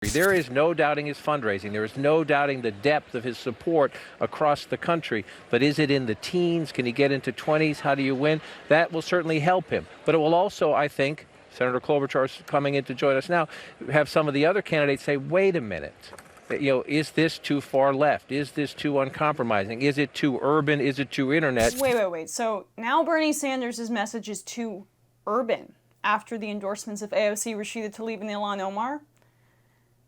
There is no doubting his fundraising. There is no doubting the depth of his support across the country. But is it in the teens? Can he get into 20s? How do you win? That will certainly help him. But it will also, I think, Senator Klobuchar is coming in to join us now, have some of the other candidates say, wait a minute. Is this too far left? Is this too uncompromising? Is it too urban? Is it too internet? Wait. So now Bernie Sanders' message is too urban after the endorsements of AOC, Rashida Tlaib, and Ilhan Omar?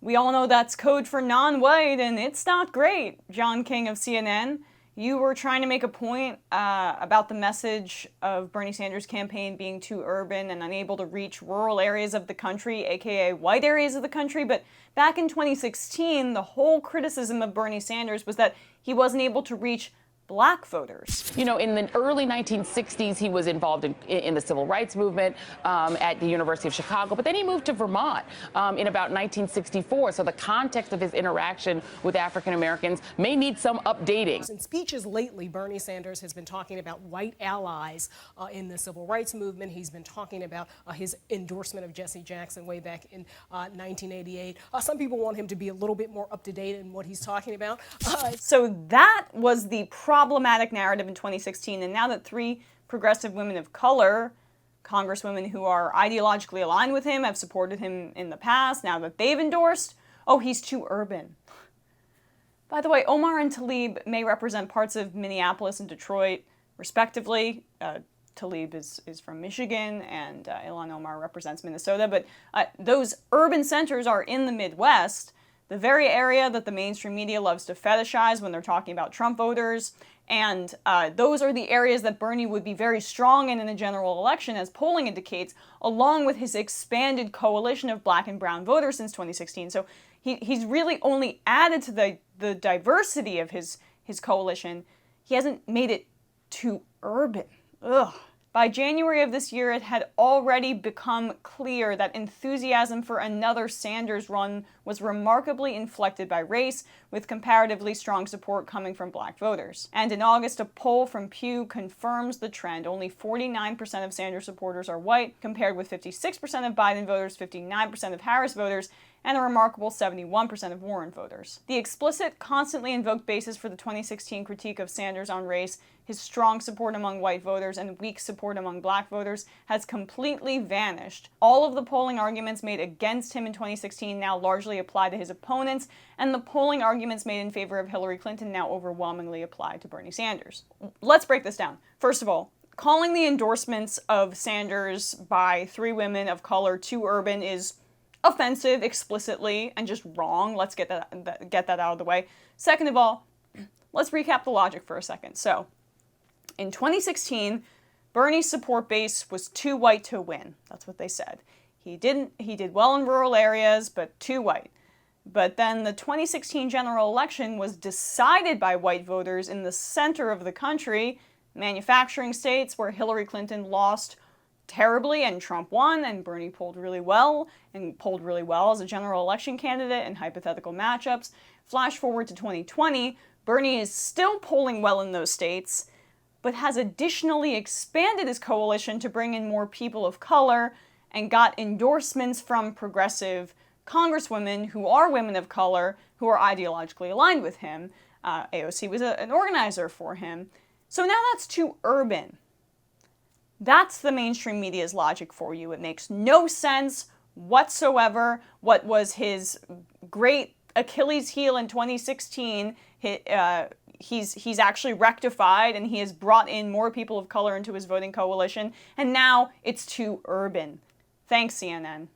We all know that's code for non-white, and it's not great. John King of CNN, you were trying to make a point about the message of Bernie Sanders' campaign being too urban and unable to reach rural areas of the country, aka white areas of the country. But back in 2016, the whole criticism of Bernie Sanders was that he wasn't able to reach black voters. You know, in the early 1960s, he was involved in the civil rights movement at the University of Chicago, but then he moved to Vermont in about 1964. So the context of his interaction with African Americans may need some updating. In speeches lately, Bernie Sanders has been talking about white allies in the civil rights movement. He's been talking about his endorsement of Jesse Jackson way back in 1988. Some people want him to be a little bit more up to date in what he's talking about. So that was the problematic narrative in 2016, and now that three progressive women of color, congresswomen who are ideologically aligned with him, have supported him in the past, now that they've endorsed, oh, he's too urban. By the way, Omar and Tlaib may represent parts of Minneapolis and Detroit, respectively. Tlaib is from Michigan, and Ilhan Omar represents Minnesota, but those urban centers are in the Midwest, the very area that the mainstream media loves to fetishize when they're talking about Trump voters. And those are the areas that Bernie would be very strong in a general election, as polling indicates, along with his expanded coalition of black and brown voters since 2016. So he's really only added to the diversity of his coalition. He hasn't made it too urban. Ugh. By January of this year, it had already become clear that enthusiasm for another Sanders run was remarkably inflected by race, with comparatively strong support coming from black voters. And in August, a poll from Pew confirms the trend. Only 49% of Sanders supporters are white, compared with 56% of Biden voters, 59% of Harris voters, and a remarkable 71% of Warren voters. The explicit, constantly invoked basis for the 2016 critique of Sanders on race, his strong support among white voters and weak support among black voters, has completely vanished. All of the polling arguments made against him in 2016 now largely apply to his opponents, and the polling arguments made in favor of Hillary Clinton now overwhelmingly apply to Bernie Sanders. Let's break this down. First of all, calling the endorsements of Sanders by three women of color too urban is offensive explicitly and just wrong. Let's get that out of the way. Second of all, let's recap the logic for a second. So, in 2016, Bernie's support base was too white to win. That's what they said. He did well in rural areas, but too white. But then the 2016 general election was decided by white voters in the center of the country, manufacturing states where Hillary Clinton lost terribly and Trump won, and Bernie polled really well as a general election candidate in hypothetical matchups. Flash forward to 2020, Bernie is still polling well in those states, but has additionally expanded his coalition to bring in more people of color and got endorsements from progressive congresswomen who are women of color, who are ideologically aligned with him. AOC was an organizer for him. So now that's too urban. That's the mainstream media's logic for you. It makes no sense whatsoever. What was his great Achilles heel in 2016, he's actually rectified, and he has brought in more people of color into his voting coalition, and now it's too urban. Thanks, CNN.